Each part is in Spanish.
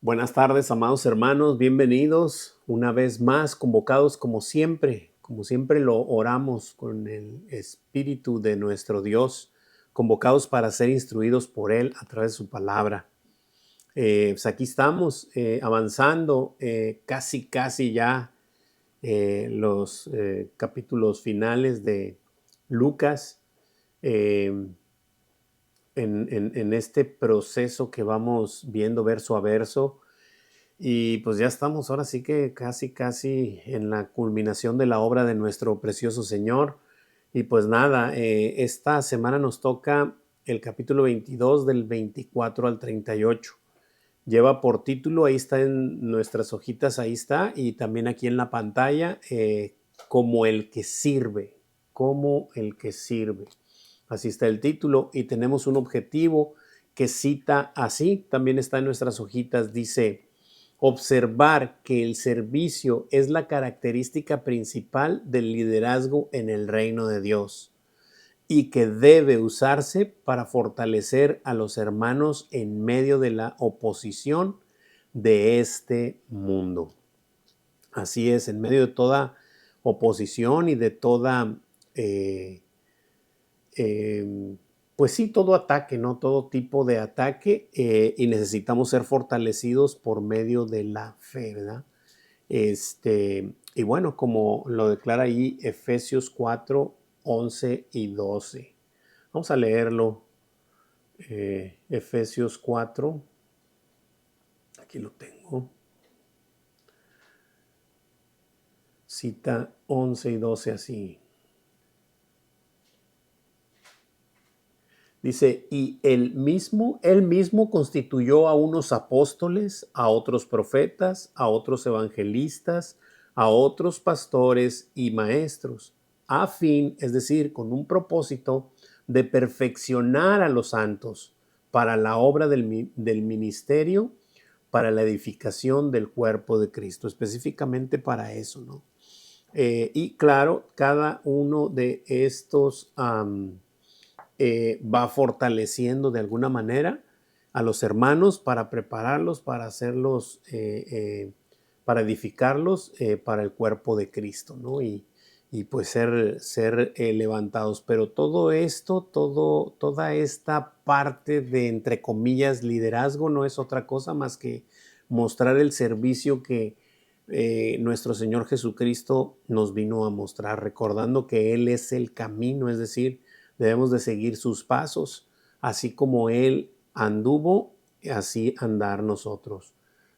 Buenas tardes, amados hermanos, bienvenidos una vez más, convocados como siempre lo oramos con el Espíritu de nuestro Dios, convocados para ser instruidos por Él a través de su palabra. Pues aquí estamos avanzando casi ya los capítulos finales de Lucas. eh, en este proceso que vamos viendo verso a verso. Y pues ya estamos ahora sí que casi en la culminación de la obra de nuestro precioso Señor. Y pues nada, esta semana nos toca el capítulo 22 del 24 al 38. Lleva por título, ahí está en nuestras hojitas, ahí está, y también aquí en la pantalla, como el que sirve, como el que sirve. Así está el título y tenemos un objetivo que cita así, también está en nuestras hojitas, dice: observar que el servicio es la característica principal del liderazgo en el reino de Dios y que debe usarse para fortalecer a los hermanos en medio de la oposición de este mundo. Así es, en medio de toda oposición y de toda eh, pues sí, todo ataque, ¿no? Todo tipo de ataque, y necesitamos ser fortalecidos por medio de la fe, ¿verdad? Y bueno, como lo declara ahí Efesios 4, 11 y 12. Vamos a leerlo. Efesios 4, aquí lo tengo. Cita 11 y 12 así. Dice, y él mismo constituyó a unos apóstoles, a otros profetas, a otros evangelistas, a otros pastores y maestros, a fin, es decir, con un propósito de perfeccionar a los santos para la obra del ministerio, para la edificación del cuerpo de Cristo, específicamente para eso, ¿no? Y claro, cada uno de estos va fortaleciendo de alguna manera a los hermanos para prepararlos, para hacerlos, para edificarlos para el cuerpo de Cristo, ¿no? Y pues ser levantados. Pero todo esto, toda esta parte de, entre comillas, liderazgo no es otra cosa más que mostrar el servicio que nuestro Señor Jesucristo nos vino a mostrar, recordando que Él es el camino, es decir, debemos de seguir sus pasos, así como Él anduvo, así andar nosotros.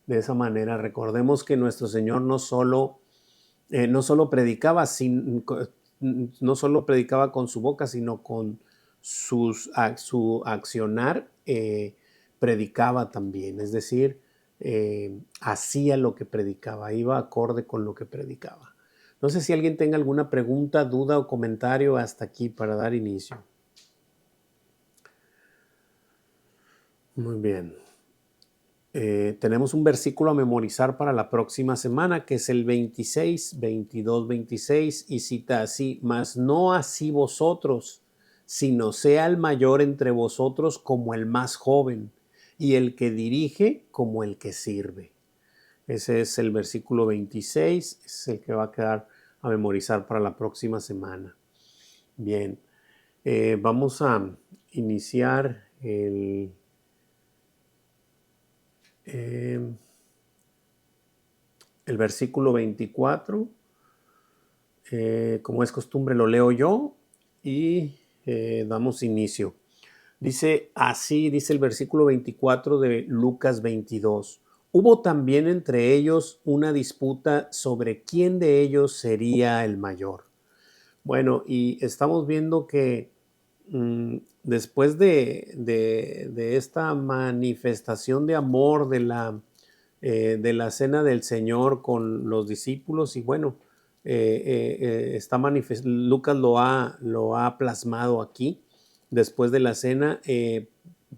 De esa manera, recordemos que nuestro Señor no solo predicaba, no solo predicaba con su boca, sino con su accionar, predicaba también, es decir, hacía lo que predicaba, iba acorde con lo que predicaba. No sé si alguien tenga alguna pregunta, duda o comentario hasta aquí para dar inicio. Muy bien. Tenemos un versículo a memorizar para la próxima semana, que es el 26, 22, 26, y cita así: mas no así vosotros, sino sea el mayor entre vosotros como el más joven, y el que dirige como el que sirve. Ese es el versículo 26, es el que va a quedar a memorizar para la próxima semana. Bien, vamos a iniciar el versículo 24. Como es costumbre, lo leo yo y damos inicio. Dice así, dice el versículo 24 de Lucas 22. Hubo también entre ellos una disputa sobre quién de ellos sería el mayor. Bueno, y estamos viendo que después de esta manifestación de amor de la cena del Señor con los discípulos, y bueno, Lucas lo ha plasmado aquí. Después de la cena,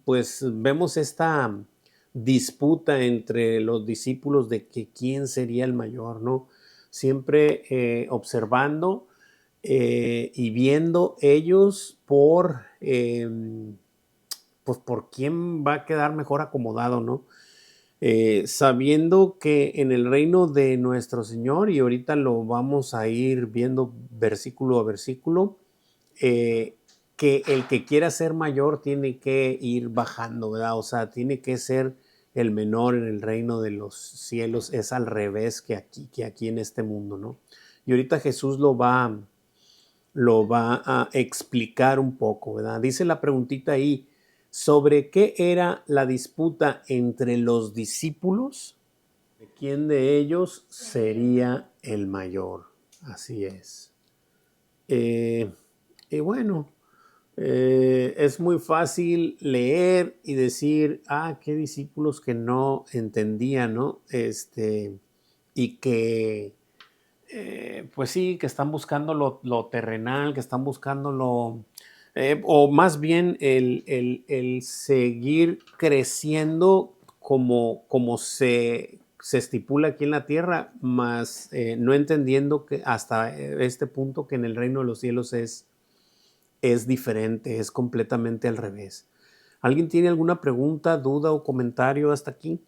pues vemos esta disputa entre los discípulos de que quién sería el mayor, ¿no? Siempre observando y viendo ellos pues por quién va a quedar mejor acomodado, ¿no? sabiendo que en el reino de nuestro Señor, y ahorita lo vamos a ir viendo versículo a versículo, que el que quiera ser mayor tiene que ir bajando, ¿verdad? O sea, tiene que ser el menor en el reino de los cielos. Es al revés que aquí en este mundo, ¿no? Y ahorita Jesús lo va a explicar un poco, ¿verdad? Dice la preguntita ahí, ¿sobre qué era la disputa entre los discípulos? ¿De quién de ellos sería el mayor? Así es. Y bueno, es muy fácil leer y decir, qué discípulos que no entendían, ¿no? Y que pues sí, que están buscando lo terrenal, que están buscando o más bien el seguir creciendo como se estipula aquí en la tierra, más no entendiendo que hasta este punto que en el reino de los cielos es diferente, es completamente al revés. ¿Alguien tiene alguna pregunta, duda o comentario hasta aquí?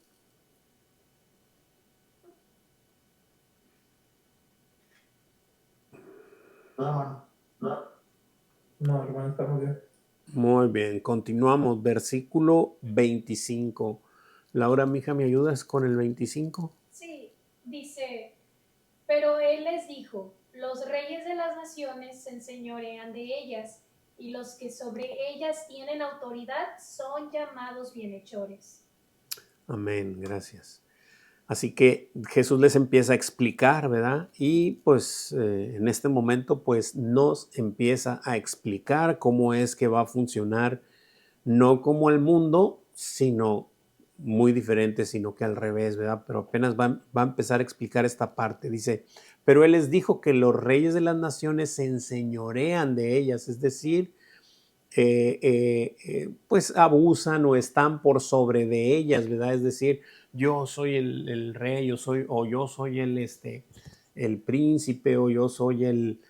No, hermano, estamos bien. Muy bien, continuamos. Versículo 25. Laura, mija, ¿me ayudas con el 25? Sí, dice, pero él les dijo, los reyes de las naciones se enseñorean de ellas, y los que sobre ellas tienen autoridad son llamados bienhechores. Amén, gracias. Así que Jesús les empieza a explicar, ¿verdad? Y pues en este momento pues nos empieza a explicar cómo es que va a funcionar, no como el mundo, sino muy diferente, sino que al revés, ¿verdad? Pero apenas va a empezar a explicar esta parte. Dice, pero Él les dijo que los reyes de las naciones se enseñorean de ellas, es decir, pues abusan o están por sobre de ellas, ¿verdad? Es decir, yo soy el rey, yo soy el príncipe, o yo soy el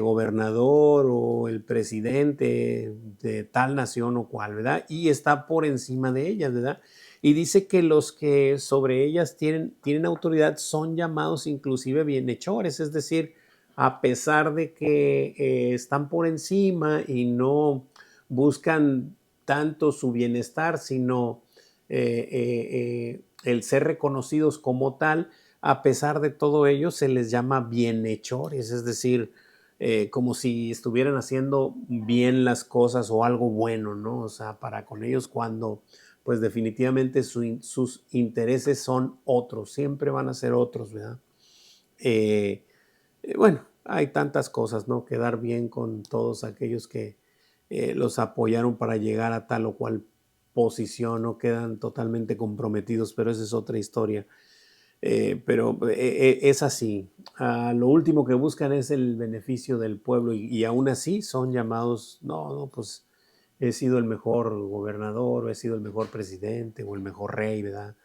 gobernador o el presidente de tal nación o cual, ¿verdad? Y está por encima de ellas, ¿verdad? Y dice que los que sobre ellas tienen autoridad son llamados inclusive bienhechores, es decir, a pesar de que están por encima y no buscan tanto su bienestar, sino el ser reconocidos como tal, a pesar de todo ello se les llama bienhechores, es decir, como si estuvieran haciendo bien las cosas o algo bueno, ¿no? O sea, para con ellos cuando pues definitivamente sus intereses son otros, siempre van a ser otros, ¿verdad? Bueno, hay tantas cosas, ¿no? Quedar bien con todos aquellos que los apoyaron para llegar a tal o cual posición, no quedan totalmente comprometidos, pero esa es otra historia. Pero es así. Lo último que buscan es el beneficio del pueblo y aún así son llamados, no, pues he sido el mejor gobernador, o he sido el mejor presidente o el mejor rey, ¿verdad?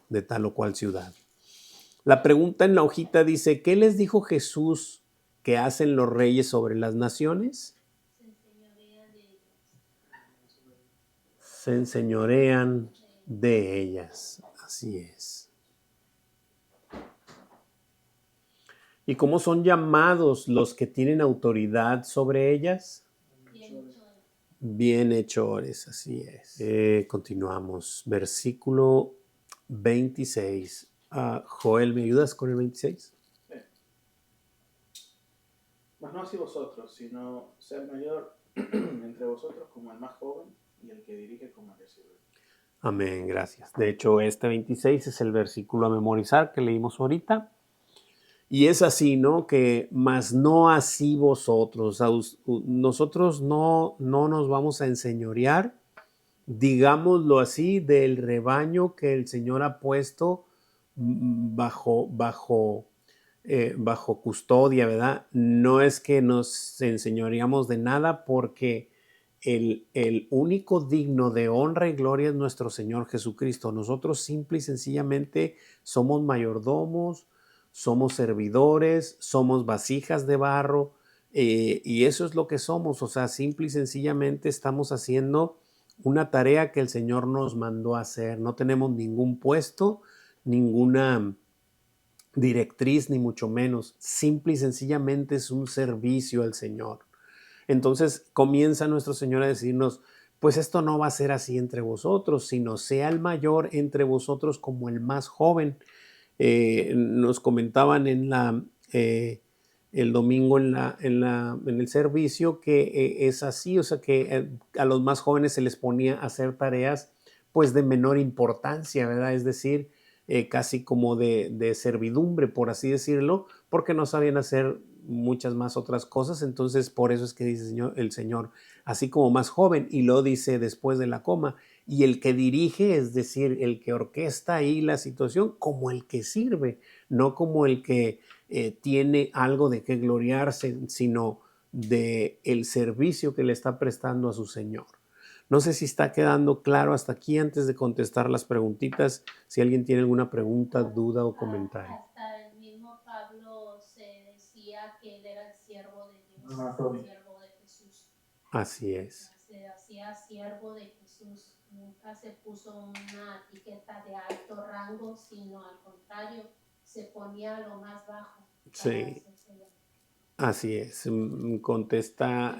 De tal o cual ciudad. La pregunta en la hojita dice, ¿qué les dijo Jesús que hacen los reyes sobre las naciones? Se enseñorean de ellas. Así es. ¿Y cómo son llamados los que tienen autoridad sobre ellas? Bienhechores, así es. Continuamos. Versículo 26. Joel, ¿me ayudas con el 26? Sí. Mas no así vosotros, sino ser mayor entre vosotros como el más joven y el que dirige como el que sirve. Amén, gracias. De hecho, este 26 es el versículo a memorizar que leímos ahorita. Y es así, ¿no? Que más no así vosotros. Nosotros no nos vamos a enseñorear, digámoslo así, del rebaño que el Señor ha puesto bajo custodia, ¿verdad? No es que nos enseñoreamos de nada porque el único digno de honra y gloria es nuestro Señor Jesucristo. Nosotros simple y sencillamente somos mayordomos, somos servidores, somos vasijas de barro, y eso es lo que somos. O sea, simple y sencillamente estamos haciendo una tarea que el Señor nos mandó a hacer. No tenemos ningún puesto, ninguna directriz, ni mucho menos. Simple y sencillamente es un servicio al Señor. Entonces comienza nuestro Señor a decirnos, pues esto no va a ser así entre vosotros, sino sea el mayor entre vosotros como el más joven. Nos comentaban el domingo en el servicio que es así, o sea que a los más jóvenes se les ponía a hacer tareas pues de menor importancia, ¿verdad? Es decir, casi como de servidumbre, por así decirlo, porque no sabían hacer muchas más otras cosas. Entonces por eso es que dice el Señor, así como más joven, y lo dice después de la coma, y el que dirige, es decir, el que orquesta ahí la situación, como el que sirve, no como el que tiene algo de qué gloriarse, sino de el servicio que le está prestando a su Señor. No sé si está quedando claro hasta aquí antes de contestar las preguntitas, si alguien tiene alguna pregunta, duda o comentario. Hasta el mismo Pablo se decía que él era el siervo de Dios, el siervo de Jesús. Así es. Se hacía siervo de Jesús, nunca se puso una etiqueta de alto rango, sino al contrario, se ponía a lo más bajo. Sí. Así es, contesta,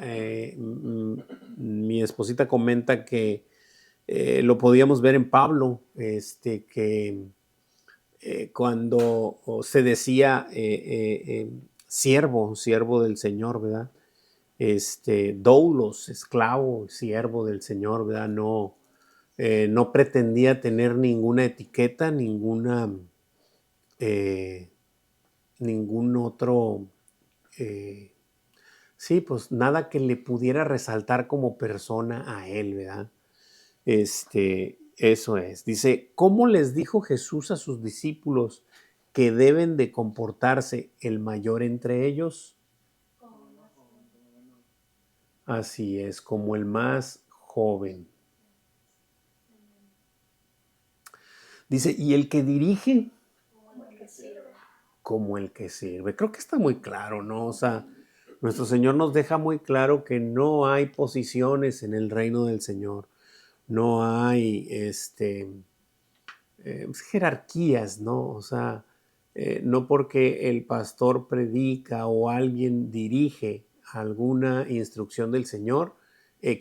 mi esposita comenta que lo podíamos ver en Pablo, que cuando se decía siervo del Señor, ¿verdad? Doulos, esclavo, siervo del Señor, ¿verdad? No pretendía tener ninguna etiqueta, ningún otro... sí, pues nada que le pudiera resaltar como persona a él, ¿verdad? Eso es. Dice, ¿cómo les dijo Jesús a sus discípulos que deben de comportarse el mayor entre ellos? Así es, como el más joven. Dice, ¿y el que dirige? Como el que sirve. Creo que está muy claro, ¿no? O sea, nuestro Señor nos deja muy claro que no hay posiciones en el reino del Señor. No hay jerarquías, ¿no? O sea, no porque el pastor predica o alguien dirige alguna instrucción del Señor,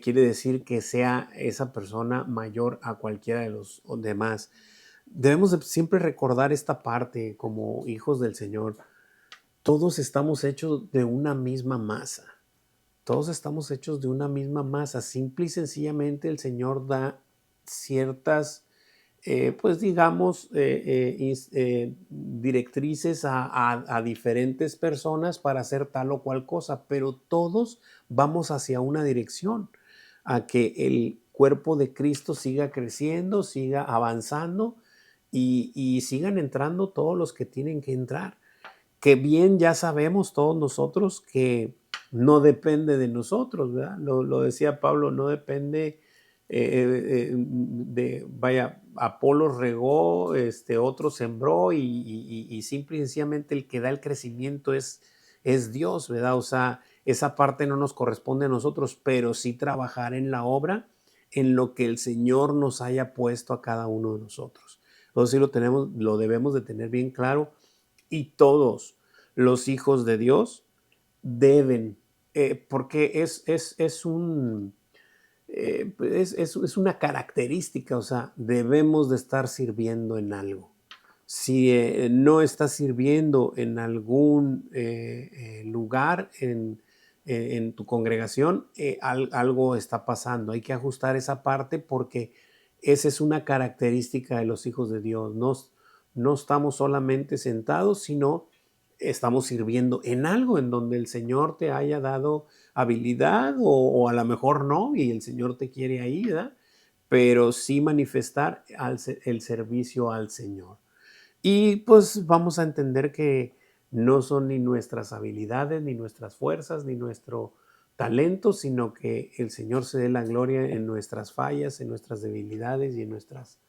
quiere decir que sea esa persona mayor a cualquiera de los demás. Debemos de siempre recordar esta parte como hijos del Señor. Todos estamos hechos de una misma masa. Todos estamos hechos de una misma masa. Simple y sencillamente el Señor da ciertas, pues digamos, directrices a diferentes personas para hacer tal o cual cosa, pero todos vamos hacia una dirección, a que el cuerpo de Cristo siga creciendo, siga avanzando y sigan entrando todos los que tienen que entrar. Que bien ya sabemos todos nosotros que no depende de nosotros, ¿verdad? Lo decía Pablo, no depende vaya, Apolo regó, otro sembró y simple y sencillamente el que da el crecimiento es Dios, ¿verdad? O sea, esa parte no nos corresponde a nosotros, pero sí trabajar en la obra, en lo que el Señor nos haya puesto a cada uno de nosotros. Entonces sí lo debemos de tener bien claro, y todos los hijos de Dios deben, porque es una característica, o sea, debemos de estar sirviendo en algo. Si no estás sirviendo en algún lugar, en tu congregación, algo está pasando. Hay que ajustar esa parte porque esa es una característica de los hijos de Dios. No estamos solamente sentados, sino estamos sirviendo en algo en donde el Señor te haya dado habilidad o a lo mejor no, y el Señor te quiere ahí, ¿verdad? Pero sí manifestar el servicio al Señor. Y pues vamos a entender que no son ni nuestras habilidades, ni nuestras fuerzas, ni nuestro talento, sino que el Señor se dé la gloria en nuestras fallas, en nuestras debilidades y en nuestras,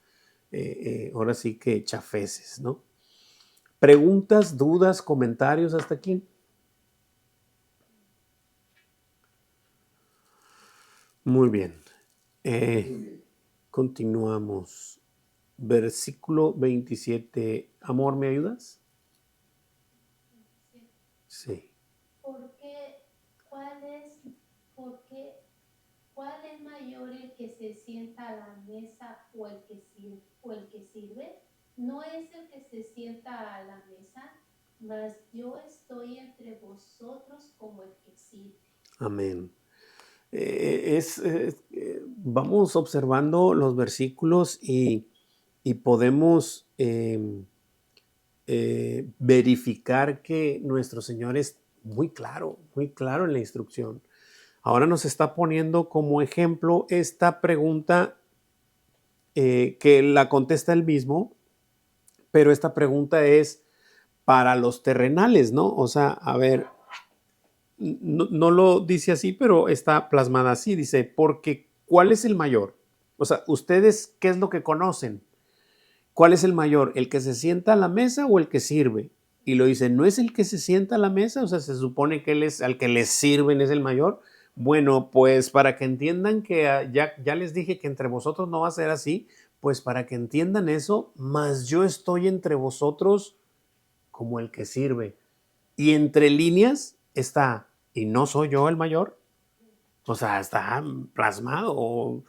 ahora sí que chafeces, ¿no? ¿Preguntas, dudas, comentarios hasta aquí? Muy bien. Continuamos. Versículo 27. Amor, ¿me ayudas? Sí. Porque, ¿cuál es mayor el que se sienta a la mesa o el que sirve? No es el que se sienta a la mesa, mas yo estoy entre vosotros como el que sirve. Amén. Vamos observando los versículos y podemos verificar que nuestro Señor es muy claro en la instrucción. Ahora nos está poniendo como ejemplo esta pregunta que la contesta él mismo, pero esta pregunta es para los terrenales, ¿no? O sea, a ver, no lo dice así, pero está plasmada así, dice, porque ¿cuál es el mayor? O sea, ¿ustedes qué es lo que conocen? ¿Cuál es el mayor? ¿El que se sienta a la mesa o el que sirve? Y lo dice, ¿no es el que se sienta a la mesa? O sea, se supone que él es al que les sirven es el mayor. Bueno, pues para que entiendan que ya les dije que entre vosotros no va a ser así, pues para que entiendan eso, más yo estoy entre vosotros como el que sirve. Y entre líneas está, ¿y no soy yo el mayor? O sea, está plasmado.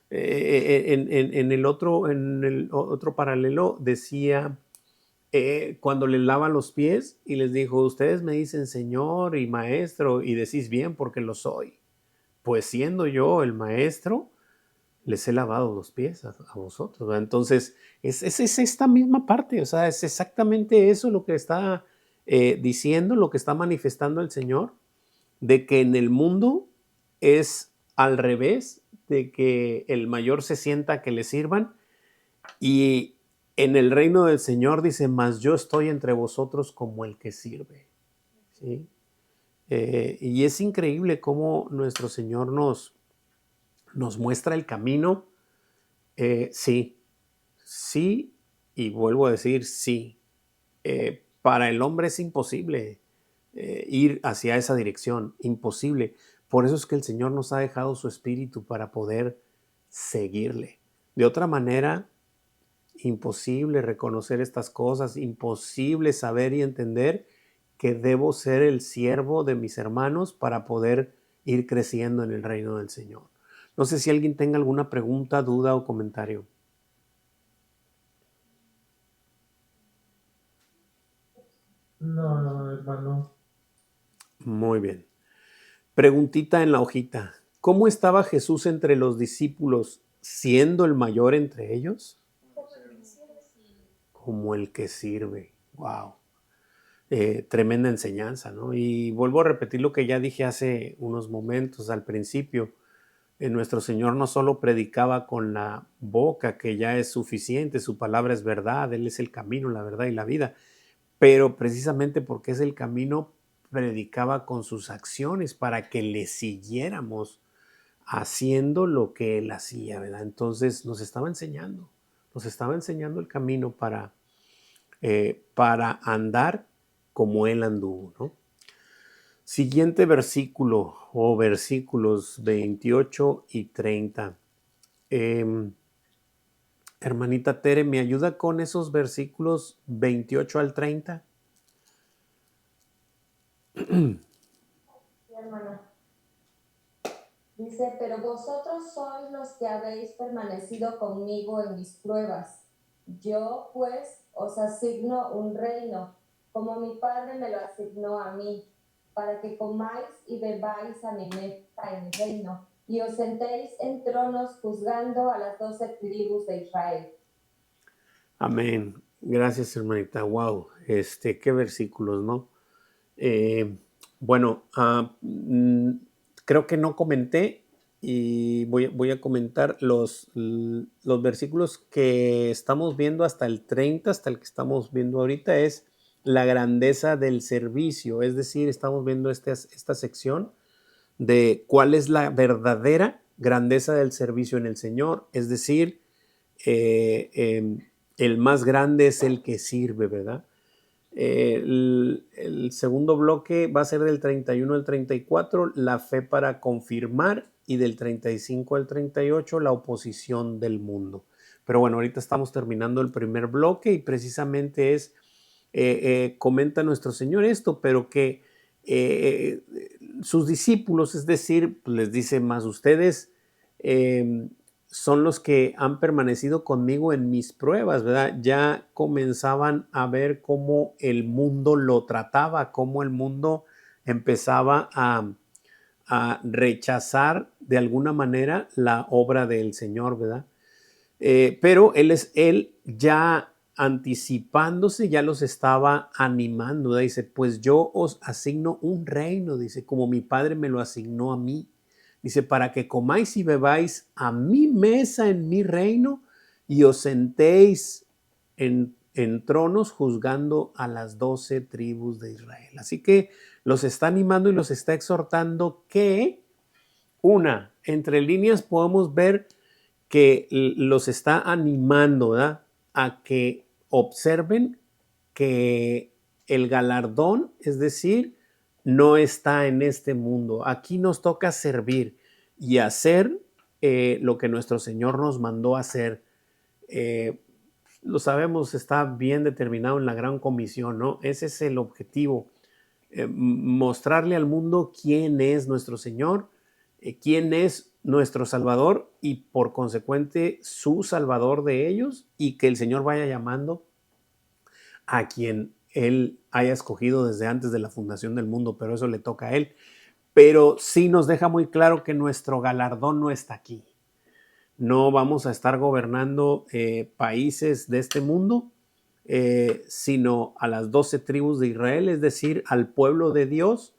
En el otro paralelo decía, cuando le lava los pies y les dijo, ustedes me dicen Señor y Maestro y decís bien porque lo soy. Pues siendo yo el Maestro, les he lavado los pies a vosotros, ¿verdad? Entonces, es esta misma parte, o sea, es exactamente eso lo que está diciendo, lo que está manifestando el Señor, de que en el mundo es al revés, de que el mayor se sienta a que le sirvan, y en el reino del Señor dice, mas yo estoy entre vosotros como el que sirve, ¿sí? Y es increíble cómo nuestro Señor nos muestra el camino. Sí, sí, y vuelvo a decir sí. Para el hombre es imposible ir hacia esa dirección, imposible. Por eso es que el Señor nos ha dejado su espíritu para poder seguirle. De otra manera, imposible reconocer estas cosas, imposible saber y entender que debo ser el siervo de mis hermanos para poder ir creciendo en el reino del Señor. No sé si alguien tenga alguna pregunta, duda o comentario. No, hermano. Muy bien. Preguntita en la hojita. ¿Cómo estaba Jesús entre los discípulos, siendo el mayor entre ellos? Como el que sirve. Wow. Tremenda enseñanza, ¿no? Y vuelvo a repetir lo que ya dije hace unos momentos al principio. Nuestro Señor no solo predicaba con la boca, que ya es suficiente, su palabra es verdad, Él es el camino, la verdad y la vida, pero precisamente porque es el camino, predicaba con sus acciones para que le siguiéramos haciendo lo que Él hacía, ¿verdad? Entonces nos estaba enseñando el camino para andar como Él anduvo, ¿no? Siguiente versículo o versículos 28 y 30. Hermanita Tere, ¿me ayuda con esos versículos 28 al 30? Sí, hermano. Dice, pero vosotros sois los que habéis permanecido conmigo en mis pruebas. Yo, pues, os asigno un reino, como mi Padre me lo asignó a mí, para que comáis y bebáis a mi mesa en mi reino, y os sentéis en tronos juzgando a las 12 tribus de Israel. Amén. Gracias, hermanita. Wow, qué versículos, ¿no? Bueno, creo que no comenté y voy a comentar los versículos que estamos viendo hasta el 30, hasta el que estamos viendo ahorita, es la grandeza del servicio, es decir, estamos viendo esta sección de cuál es la verdadera grandeza del servicio en el Señor, es decir, el más grande es el que sirve, ¿verdad? El segundo bloque va a ser del 31 al 34, la fe para confirmar, y del 35 al 38, la oposición del mundo. Pero bueno, ahorita estamos terminando el primer bloque y precisamente es, comenta nuestro Señor esto, pero que sus discípulos, es decir, les dice más, ustedes son los que han permanecido conmigo en mis pruebas, ¿verdad? Ya comenzaban a ver cómo el mundo lo trataba, cómo el mundo empezaba a rechazar de alguna manera la obra del Señor, ¿verdad? Pero él ya anticipándose, ya los estaba animando, ¿verdad? Dice, pues yo os asigno un reino, dice, como mi Padre me lo asignó a mí. Dice, para que comáis y bebáis a mi mesa en mi reino y os sentéis en tronos juzgando a las 12 tribus de Israel. Así que los está animando y los está exhortando que, entre líneas podemos ver que los está animando, ¿verdad?, a que observen que el galardón, es decir, no está en este mundo. Aquí nos toca servir y hacer lo que nuestro Señor nos mandó a hacer. Lo sabemos, está bien determinado en la gran comisión, ¿no? Ese es el objetivo, mostrarle al mundo quién es nuestro Señor, quién es nuestro Salvador y por consecuente su Salvador de ellos, y que el Señor vaya llamando a quien Él haya escogido desde antes de la fundación del mundo, pero eso le toca a Él. Pero sí nos deja muy claro que nuestro galardón no está aquí. No vamos a estar gobernando países de este mundo, sino a las 12 tribus de Israel, es decir, al pueblo de Dios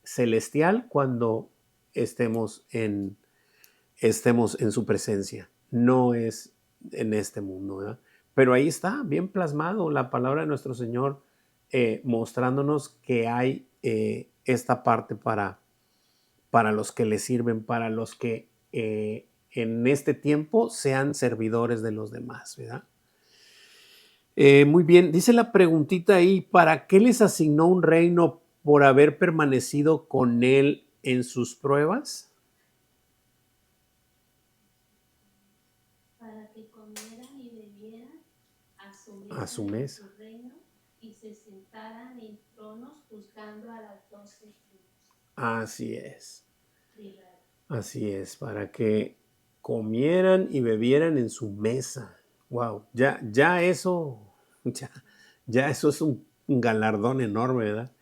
celestial cuando estemos en su presencia. No es en este mundo, ¿verdad? Pero ahí está, bien plasmado la palabra de nuestro Señor, mostrándonos que hay esta parte para los que le sirven, para los que en este tiempo sean servidores de los demás, ¿verdad? Muy bien, dice la preguntita ahí, ¿para qué les asignó un reino por haber permanecido con él en sus pruebas? Para que comieran y bebieran A su mesa. en su reino y se sentaran en tronos juzgando a las 12 tribus Así es, de Israel. así es, para que comieran y bebieran en su mesa. Wow, ya eso es un galardón enorme, ¿verdad?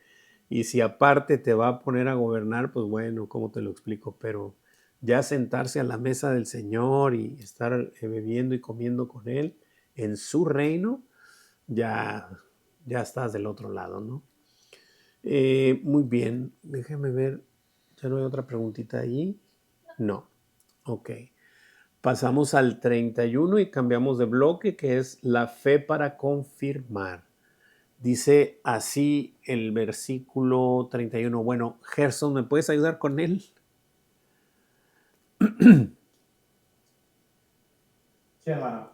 Y si aparte te va a poner a gobernar, pues bueno, ¿cómo te lo explico? Pero ya sentarse a la mesa del Señor y estar bebiendo y comiendo con Él en su reino, ya estás del otro lado, ¿no? Muy bien, déjame ver, ¿ya no hay otra preguntita ahí? No, ok. Pasamos al 31 y cambiamos de bloque, que es la fe para confirmar. Dice así el versículo 31. Bueno, Gerson, ¿me puedes ayudar con él? Sí, hermano.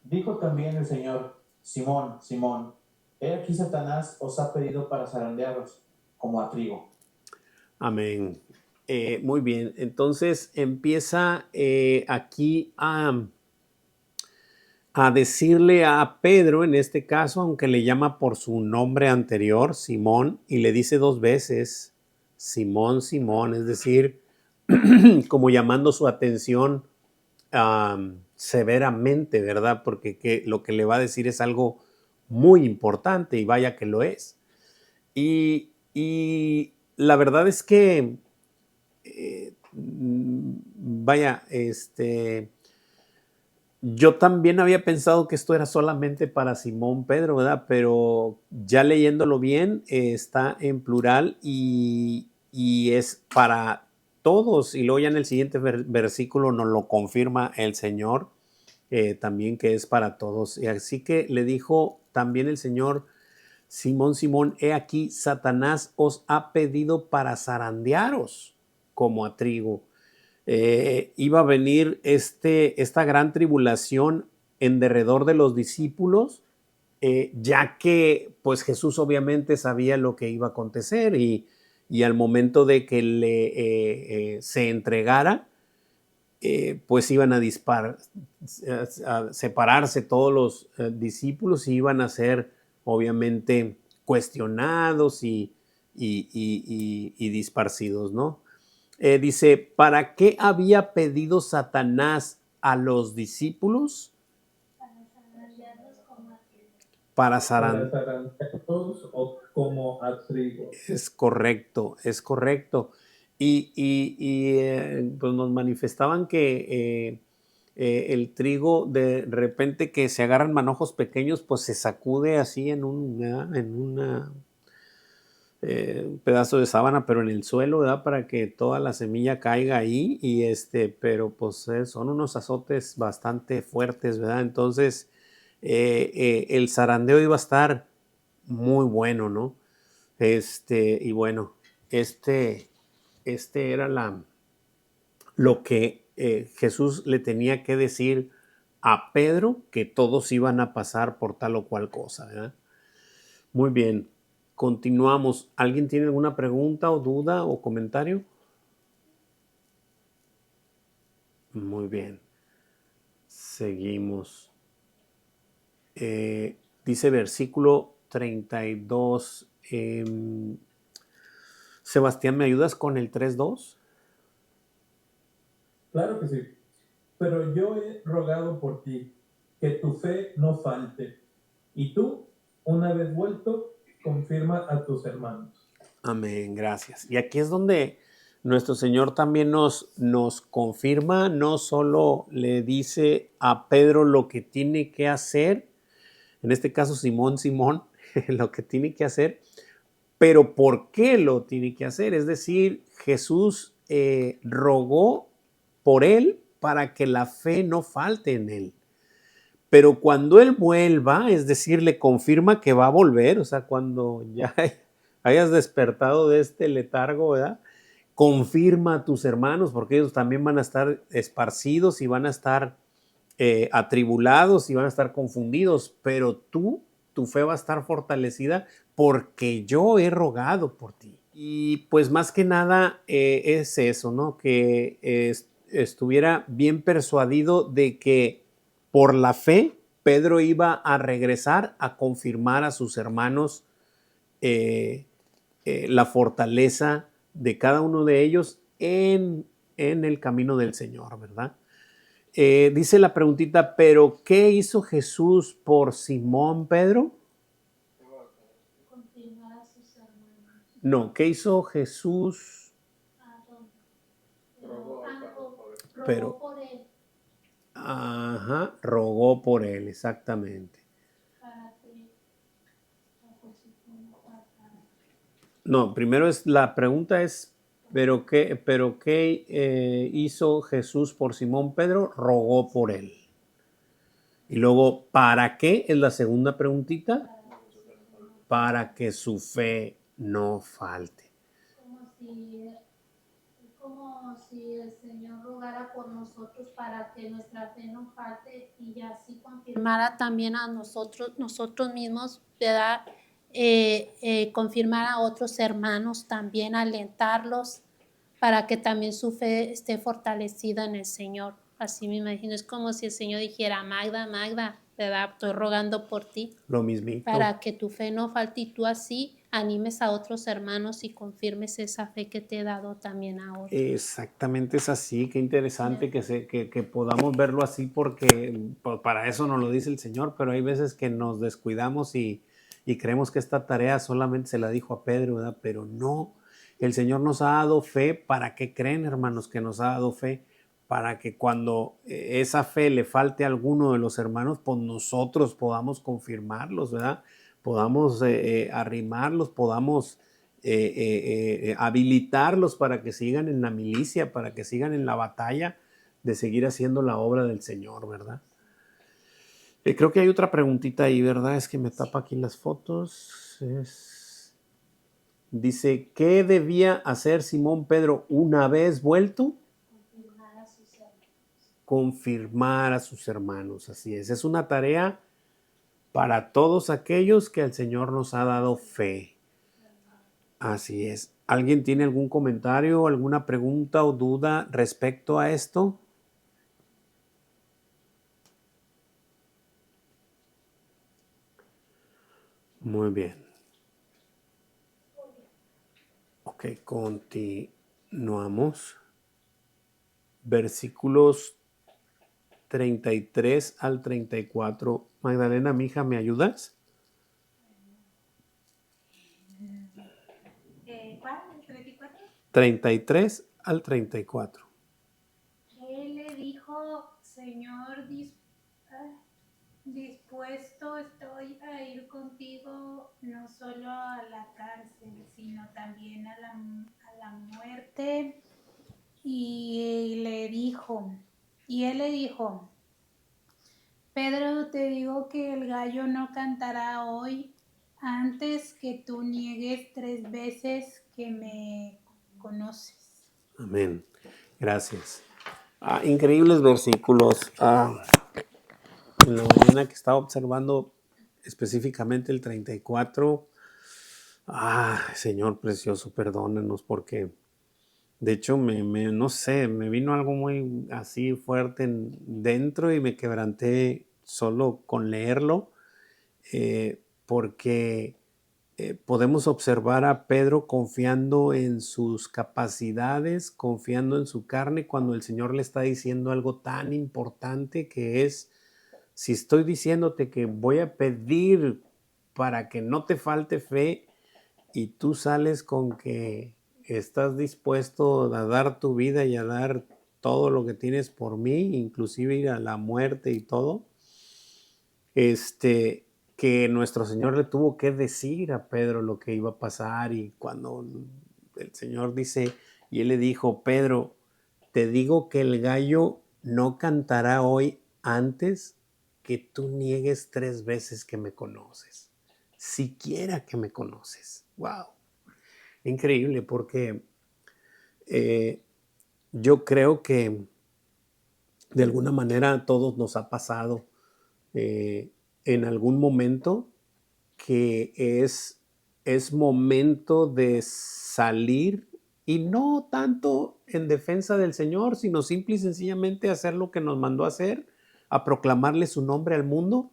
Dijo también el Señor, Simón, Simón, he aquí Satanás os ha pedido para zarandearos como a trigo. Amén. Muy bien, entonces empieza aquí a decirle a Pedro, en este caso, aunque le llama por su nombre anterior, Simón, y le dice 2 veces, Simón, Simón, es decir, como llamando su atención severamente, ¿verdad? Porque lo que le va a decir es algo muy importante, y vaya que lo es. Y la verdad es que, vaya, yo también había pensado que esto era solamente para Simón Pedro, ¿verdad? Pero ya leyéndolo bien, está en plural y es para todos. Y luego ya en el siguiente versículo nos lo confirma el Señor, también, que es para todos. Y así que le dijo también el Señor, Simón, Simón, he aquí, Satanás os ha pedido para zarandearos como a trigo. Iba a venir esta gran tribulación en derredor de los discípulos, ya que pues Jesús obviamente sabía lo que iba a acontecer y al momento de que se entregara, pues iban a separarse todos los discípulos y iban a ser obviamente cuestionados y disparcidos, ¿no? Dice, ¿para qué había pedido Satanás a los discípulos? Para zarandearlos o como a trigo. Es correcto, es correcto. Pues nos manifestaban que el trigo de repente que se agarran manojos pequeños, pues se sacude así en un pedazo de sábana, pero en el suelo, ¿verdad? Para que toda la semilla caiga ahí pero pues son unos azotes bastante fuertes, ¿verdad? Entonces el zarandeo iba a estar muy bueno, ¿no? Y bueno, era lo que Jesús le tenía que decir a Pedro, que todos iban a pasar por tal o cual cosa, ¿verdad? Muy bien, continuamos. ¿Alguien tiene alguna pregunta o duda o comentario? Muy bien, seguimos. Dice versículo 32. Sebastián, ¿me ayudas con el 3:2? Claro que sí. Pero yo he rogado por ti, que tu fe no falte. Y tú, una vez vuelto, confirma a tus hermanos. Amén, gracias. Y aquí es donde nuestro Señor también nos confirma, no solo le dice a Pedro lo que tiene que hacer, en este caso Simón, lo que tiene que hacer, pero ¿por qué lo tiene que hacer? Es decir, Jesús rogó por él para que la fe no falte en él. Pero cuando él vuelva, es decir, le confirma que va a volver, o sea, cuando ya hayas despertado de este letargo, ¿verdad? Confirma a tus hermanos, porque ellos también van a estar esparcidos y van a estar atribulados y van a estar confundidos, pero tu fe va a estar fortalecida porque yo he rogado por ti. Y pues más que nada es eso, ¿no? Que estuviera bien persuadido de que por la fe Pedro iba a regresar a confirmar a sus hermanos la fortaleza de cada uno de ellos en el camino del Señor, ¿verdad? Dice la preguntita, ¿pero qué hizo Jesús por Simón Pedro? Confirmar a sus hermanos. No, ¿qué hizo Jesús? Rogó por él. Ajá, rogó por él, exactamente. Para que la posición no faltara. No, primero la pregunta es, ¿pero qué hizo Jesús por Simón Pedro? Rogó por él. Y luego, ¿para qué? Es la segunda preguntita. Para que su fe no falte. Como si el Señor rogara por nosotros para que nuestra fe no falte y así confirmara también a nosotros mismos, ¿verdad? Confirmar a otros hermanos también, alentarlos para que también su fe esté fortalecida en el Señor. Así me imagino, es como si el Señor dijera, Magda, ¿verdad? Estoy rogando por ti. Lo mismito. Para que tu fe no falte y tú así animes a otros hermanos y confirmes esa fe que te he dado también a otros. Exactamente, es así, qué interesante que podamos verlo así porque para eso nos lo dice el Señor, pero hay veces que nos descuidamos y creemos que esta tarea solamente se la dijo a Pedro, ¿verdad? Pero no, el Señor nos ha dado fe. ¿Para qué creen, hermanos, que nos ha dado fe? Para que cuando esa fe le falte a alguno de los hermanos, pues nosotros podamos confirmarlos, ¿verdad? Podamos arrimarlos, podamos habilitarlos para que sigan en la milicia, para que sigan en la batalla de seguir haciendo la obra del Señor, ¿verdad? Creo que hay otra preguntita ahí, ¿verdad? Es que me tapa aquí las fotos. Dice, ¿qué debía hacer Simón Pedro una vez vuelto? Confirmar a sus hermanos, así es. Es una tarea para todos aquellos que el Señor nos ha dado fe. Así es. ¿Alguien tiene algún comentario, alguna pregunta o duda respecto a esto? Muy bien. Ok, continuamos. Versículos 33 al 34. Magdalena, mija, ¿me ayudas? ¿Cuál? ¿El 34? 33 al 34. Él le dijo, Señor, dispuesto estoy a ir contigo no solo a la cárcel, sino también a la muerte. Y él le dijo, Pedro, te digo que el gallo no cantará hoy antes que tú niegues 3 veces que me conoces. Amén. Gracias. Increíbles versículos. En la mañana que estaba observando específicamente el 34. Señor precioso, perdónanos porque de hecho no sé, me vino algo muy así fuerte dentro y me quebranté solo con leerlo, porque podemos observar a Pedro confiando en sus capacidades, confiando en su carne, cuando el Señor le está diciendo algo tan importante que es, si estoy diciéndote que voy a pedir para que no te falte fe y tú sales con que estás dispuesto a dar tu vida y a dar todo lo que tienes por mí, inclusive ir a la muerte y todo, que nuestro Señor le tuvo que decir a Pedro lo que iba a pasar, y cuando el Señor dice, y él le dijo, Pedro, te digo que el gallo no cantará hoy antes que tú niegues 3 veces que me conoces, siquiera que me conoces. Wow, increíble, porque yo creo que de alguna manera a todos nos ha pasado en algún momento que es momento de salir, y no tanto en defensa del Señor, sino simple y sencillamente hacer lo que nos mandó a hacer, a proclamarle su nombre al mundo.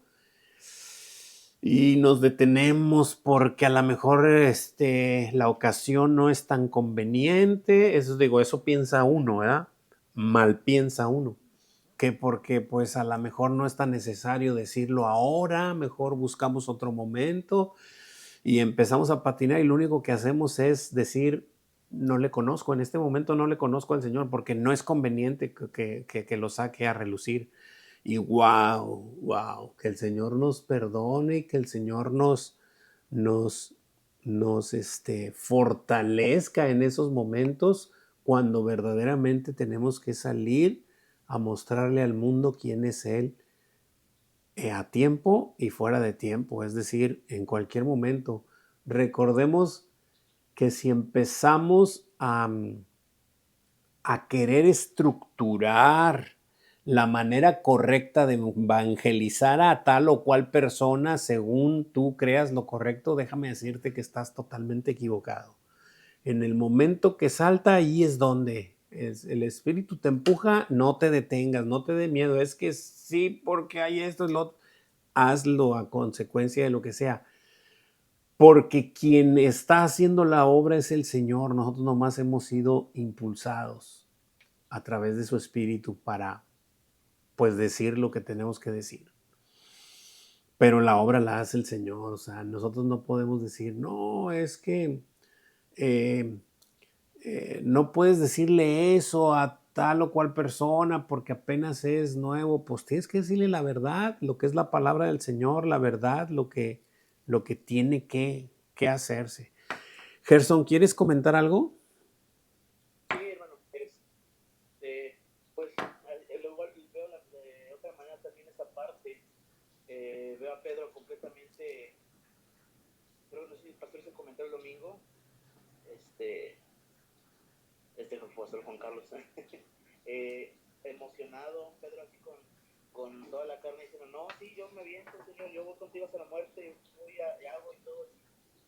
Y nos detenemos porque a lo mejor la ocasión no es tan conveniente. Eso piensa uno, ¿verdad? Mal piensa uno. Que porque pues a lo mejor no es tan necesario decirlo ahora, mejor buscamos otro momento y empezamos a patinar, y lo único que hacemos es decir, no le conozco, en este momento no le conozco al Señor porque no es conveniente que lo saque a relucir. Y wow, que el Señor nos perdone y que el Señor nos fortalezca en esos momentos cuando verdaderamente tenemos que salir a mostrarle al mundo quién es Él, a tiempo y fuera de tiempo, es decir, en cualquier momento. Recordemos que si empezamos a querer estructurar la manera correcta de evangelizar a tal o cual persona según tú creas lo correcto, déjame decirte que estás totalmente equivocado. En el momento que salta, ahí es donde el Espíritu te empuja, no te detengas, no te dé miedo, es que sí, porque hay esto y lo otro, hazlo a consecuencia de lo que sea. Porque quien está haciendo la obra es el Señor, nosotros nomás hemos sido impulsados a través de su Espíritu para, pues, decir lo que tenemos que decir. Pero la obra la hace el Señor, o sea, nosotros no podemos decir, no, es que no puedes decirle eso a tal o cual persona porque apenas es nuevo. Pues tienes que decirle la verdad, lo que es la palabra del Señor, la verdad, lo que tiene que hacerse. Gerson, ¿quieres comentar algo? Sí, hermano, pues luego veo de otra manera también esta parte. Veo a Pedro completamente, creo que no sé si el pastor hizo comentar el domingo, apóstol Juan Carlos, emocionado, Pedro así con toda la carne diciendo, no, sí, yo me aviento, Señor, yo voy contigo hasta la muerte, voy y hago y todo,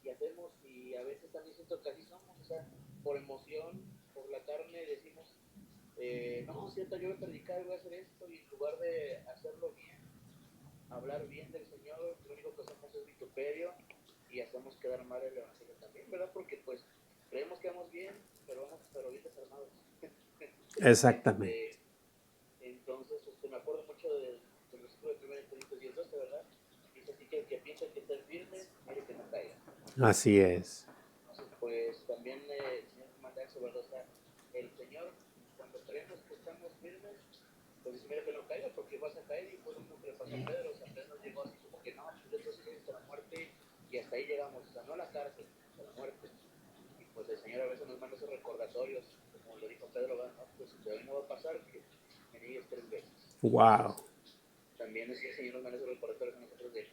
y hacemos, y a veces también siento que así somos, o sea, por emoción, por la carne decimos, no, cierto, yo voy a predicar, voy a hacer esto, y en lugar de hacerlo bien, hablar bien del Señor, lo único que hacemos es vituperio, y hacemos quedar mal el evangelio también, ¿verdad? Porque pues creemos que vamos bien, pero bien desarmados. Exactamente. Entonces, me acuerdo mucho del versículo de 1 Corintios 10:12, ¿verdad? Dice así que el que piensa que está firme, mire que no caiga. Así es. Entonces, pues también el Señor manda eso, ¿verdad? O sea, el Señor, cuando creemos que estamos firmes, pues dice, mira que no caiga, porque vas a caer, y fue lo mismo que le pasó a Pedro. O sea, Pedro llegó así como que no, pues entonces es hasta la muerte, y hasta ahí llegamos, o sea, no a la cárcel, hasta la muerte. Y pues el Señor a veces nos manda esos recordatorios, como lo dijo Pedro, ¿verdad? No, pues de hoy no va a pasar que me niegues 3 veces. Wow. También es que el Señor nos manda esos recordatorios a nosotros de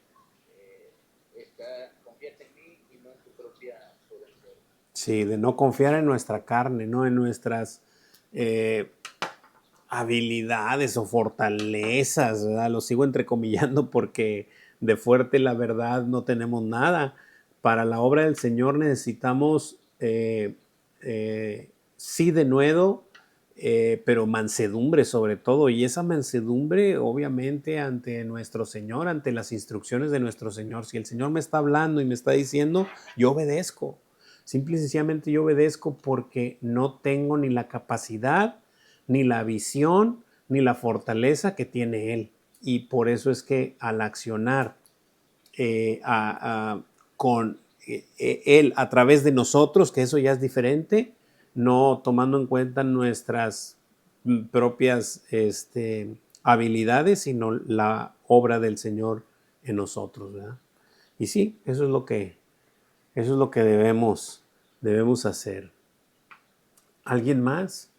confíate en mí y no en tu propia prudencia. Sí, de no confiar en nuestra carne, no en nuestras habilidades o fortalezas, ¿verdad? Lo sigo entrecomillando porque de fuerte la verdad no tenemos nada. Para la obra del Señor necesitamos sí denuedo, pero mansedumbre sobre todo, y esa mansedumbre obviamente ante nuestro Señor, ante las instrucciones de nuestro Señor. Si el Señor me está hablando y me está diciendo, yo obedezco. Simple y sencillamente yo obedezco porque no tengo ni la capacidad, ni la visión, ni la fortaleza que tiene Él. Y por eso es que al accionar con Él a través de nosotros, que eso ya es diferente, no tomando en cuenta nuestras propias habilidades, sino la obra del Señor en nosotros, ¿verdad? Y sí, eso es lo que debemos hacer. ¿Alguien más?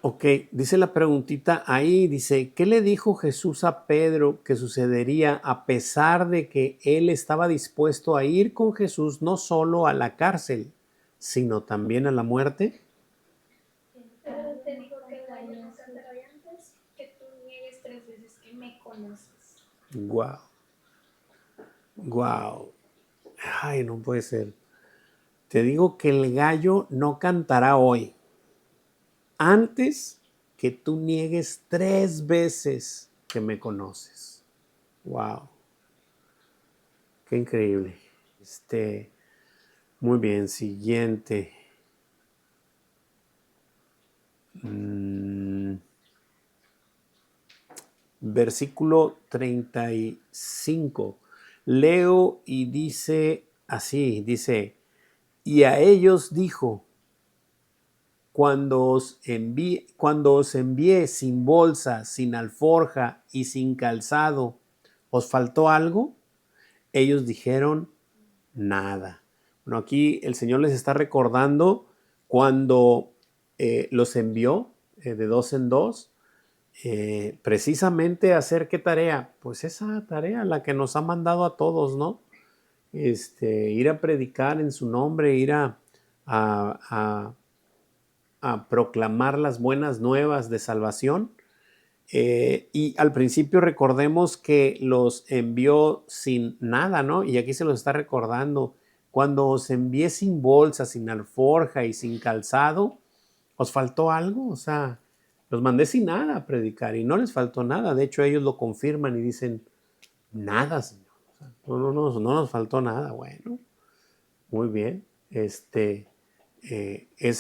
Ok, dice la preguntita ahí, dice, ¿qué le dijo Jesús a Pedro que sucedería a pesar de que él estaba dispuesto a ir con Jesús no solo a la cárcel, sino también a la muerte? Pero te digo que el gallo no cantará antes que tú niegues 3 veces que me conoces. Wow. Wow. Ay, no puede ser. Te digo que el gallo no cantará hoy antes que tú niegues 3 veces que me conoces. Wow. Qué increíble. Muy bien, siguiente. Versículo 35. Leo y dice así, dice, y a ellos dijo, cuando os envié sin bolsa, sin alforja y sin calzado, ¿os faltó algo? Ellos dijeron, nada. Bueno, aquí el Señor les está recordando cuando los envió de 2 en 2, precisamente a hacer qué tarea, pues esa tarea, la que nos ha mandado a todos, ¿no? Ir a predicar en su nombre, ir a proclamar las buenas nuevas de salvación. Y al principio recordemos que los envió sin nada, ¿no? Y aquí se los está recordando. Cuando os envié sin bolsa, sin alforja y sin calzado, ¿os faltó algo? O sea, los mandé sin nada a predicar y no les faltó nada. De hecho, ellos lo confirman y dicen, nada, Señor. O sea, no nos faltó nada. Bueno, muy bien. Es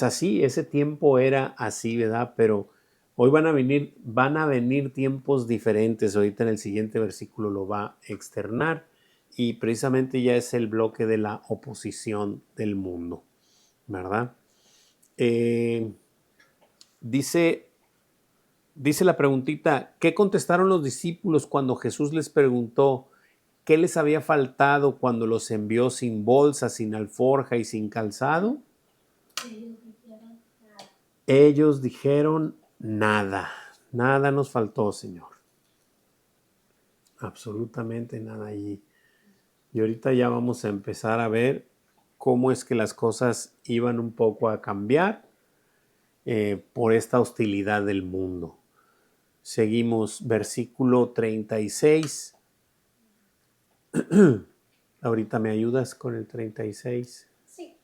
así, ese tiempo era así, ¿verdad? Pero hoy van a venir tiempos diferentes. Ahorita en el siguiente versículo lo va a externar y precisamente ya es el bloque de la oposición del mundo, ¿verdad? Dice la preguntita, ¿qué contestaron los discípulos cuando Jesús les preguntó qué les había faltado cuando los envió sin bolsa, sin alforja y sin calzado? Ellos dijeron nada. Nada nos faltó, Señor. Absolutamente nada allí. Y ahorita ya vamos a empezar a ver cómo es que las cosas iban un poco a cambiar por esta hostilidad del mundo. Seguimos, versículo 36. Ahorita me ayudas con el 36. Sí.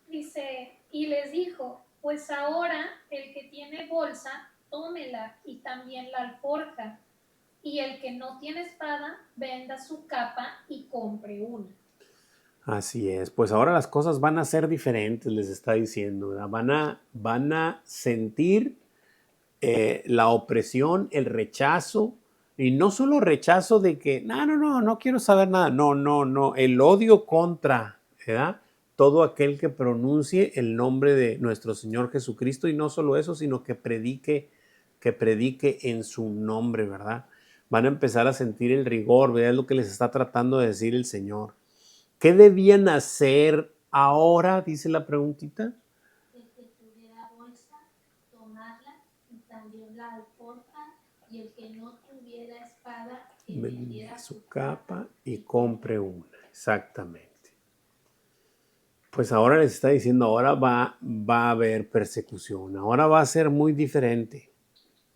Dice, y les dijo, pues ahora el que tiene bolsa, tómela y también la alforja, y el que no tiene espada, venda su capa y compre una. Así es, pues ahora las cosas van a ser diferentes, les está diciendo, ¿verdad? Van a sentir la opresión, el rechazo, y no solo rechazo de que, no quiero saber nada, no, el odio contra, ¿verdad? Todo aquel que pronuncie el nombre de nuestro Señor Jesucristo, y no solo eso, sino que predique en su nombre, ¿verdad? Van a empezar a sentir el rigor, ¿verdad? Es lo que les está tratando de decir el Señor. ¿Qué debían hacer ahora? Dice la preguntita. El que tuviera bolsa, tomarla y también la alforja, y el que no tuviera espada, que vendiera Su capa y compre una. Exactamente. Pues ahora les está diciendo, ahora va a haber persecución. Ahora va a ser muy diferente,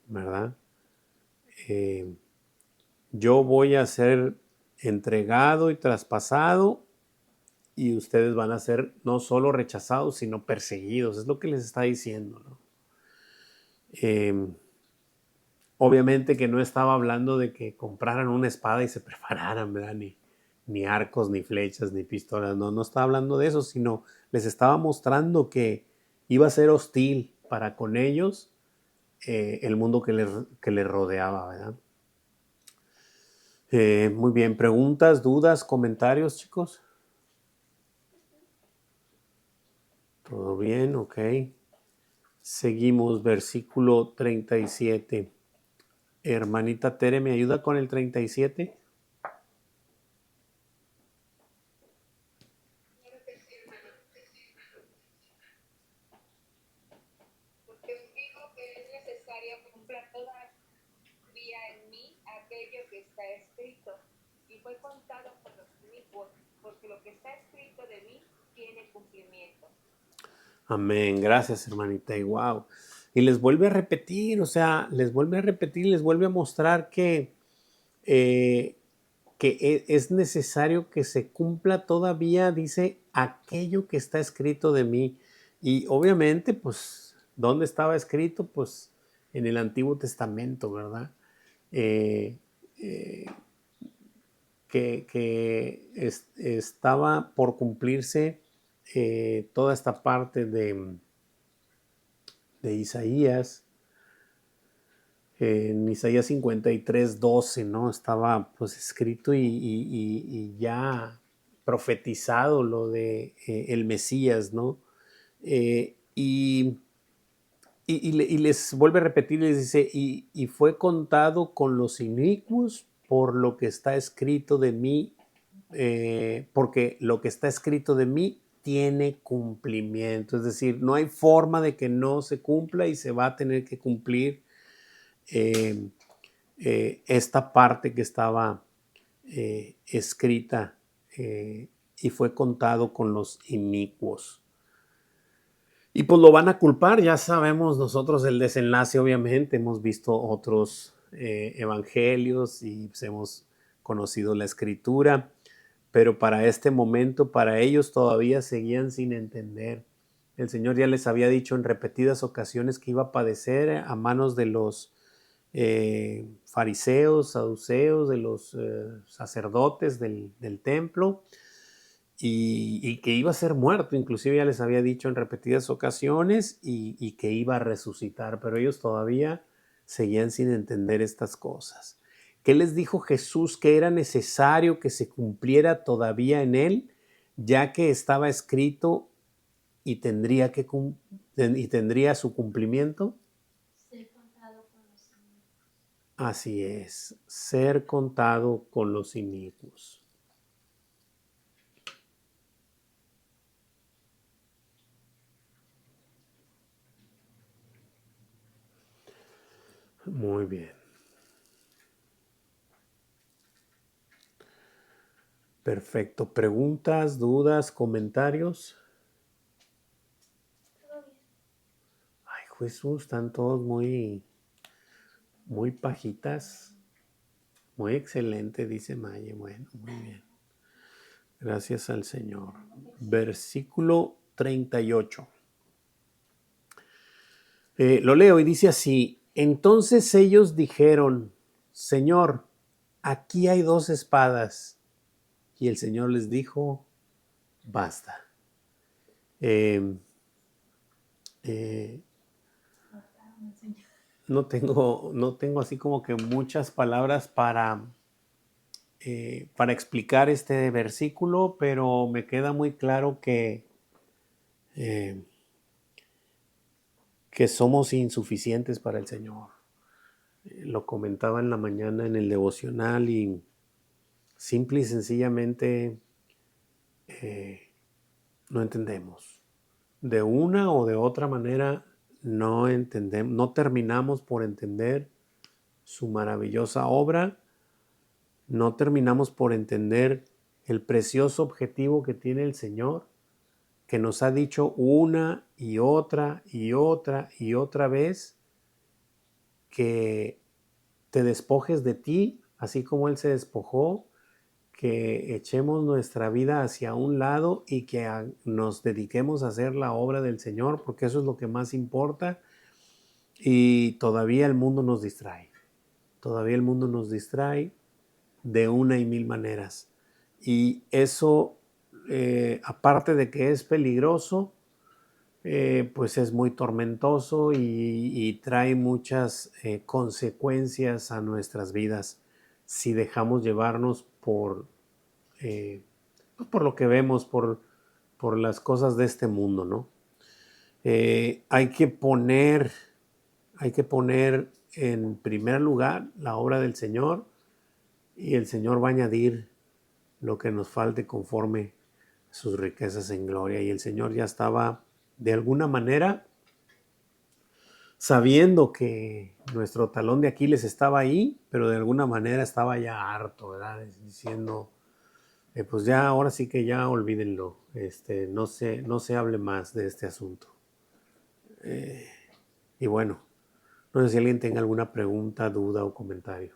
¿verdad? Yo voy a ser entregado y traspasado, y ustedes van a ser no solo rechazados, sino perseguidos. Es lo que les está diciendo, ¿no? Obviamente que no estaba hablando de que compraran una espada y se prepararan, ¿verdad? Ni arcos, ni flechas, ni pistolas. No estaba hablando de eso, sino les estaba mostrando que iba a ser hostil para con ellos el mundo que les rodeaba, ¿verdad? Muy bien, preguntas, dudas, comentarios, chicos. Todo bien, ok. Seguimos, versículo 37. Hermanita Tere, ¿me ayuda con el 37? Porque os digo que es necesario cumplir todavía en mí aquello que está escrito, y fue contado por los inicuos, porque lo que está escrito de mí tiene cumplimiento. Amén, gracias hermanita, y wow. Y les vuelve a repetir, les vuelve a mostrar que es necesario que se cumpla todavía, dice, aquello que está escrito de mí. Y obviamente, pues, ¿dónde estaba escrito? Pues en el Antiguo Testamento, ¿verdad? Eh, eh, estaba por cumplirse toda esta parte de Isaías. En Isaías 53:12, ¿no? Estaba pues escrito y ya profetizado lo de el Mesías, ¿no? Y les vuelve a repetir, les dice, y fue contado con los inicuos por lo que está escrito de mí, porque lo que está escrito de mí tiene cumplimiento, es decir, no hay forma de que no se cumpla y se va a tener que cumplir esta parte que estaba escrita y fue contado con los inicuos. Y pues lo van a culpar, ya sabemos nosotros el desenlace, obviamente, hemos visto otros evangelios y pues hemos conocido la escritura, pero para este momento, para ellos todavía seguían sin entender. El Señor ya les había dicho en repetidas ocasiones que iba a padecer a manos de los fariseos, saduceos, de los sacerdotes del templo, y que iba a ser muerto, inclusive ya les había dicho en repetidas ocasiones, y que iba a resucitar, pero ellos todavía seguían sin entender estas cosas. ¿Qué les dijo Jesús? Que era necesario que se cumpliera todavía en él, ya que estaba escrito y tendría su cumplimiento. Ser contado con los inicuos. Así es, ser contado con los inicuos. Muy bien. Perfecto. ¿Preguntas, dudas, comentarios? Todo bien. Ay, Jesús, están todos muy Muy pajitas. Muy excelente, dice Maye. Bueno, muy bien. Gracias al Señor. Versículo 38. Lo leo y dice así: entonces ellos dijeron, Señor, aquí hay 2 espadas. Y el Señor les dijo, basta. Eh, eh, no tengo así como que muchas palabras para explicar este versículo, pero me queda muy claro que somos insuficientes para el Señor. Lo comentaba en la mañana en el devocional y simple y sencillamente no entendemos. De una o de otra manera no entendemos, no terminamos por entender su maravillosa obra, no terminamos por entender el precioso objetivo que tiene el Señor, que nos ha dicho una y otra y otra y otra vez que te despojes de ti, así como Él se despojó, que echemos nuestra vida hacia un lado y que nos dediquemos a hacer la obra del Señor, porque eso es lo que más importa. Y todavía el mundo nos distrae. Todavía el mundo nos distrae de una y mil maneras. Y eso, aparte de que es peligroso, pues es muy tormentoso y trae muchas consecuencias a nuestras vidas si dejamos llevarnos por lo que vemos, por las cosas de este mundo, ¿no? Hay que poner en primer lugar la obra del Señor y el Señor va a añadir lo que nos falte conforme a sus riquezas en gloria. Y el Señor ya estaba de alguna manera sabiendo que nuestro talón de Aquiles estaba ahí, pero de alguna manera estaba ya harto, ¿verdad? Diciendo, pues ya, ahora sí que ya olvídenlo, no se hable más de este asunto. Y bueno, no sé si alguien tenga alguna pregunta, duda o comentario.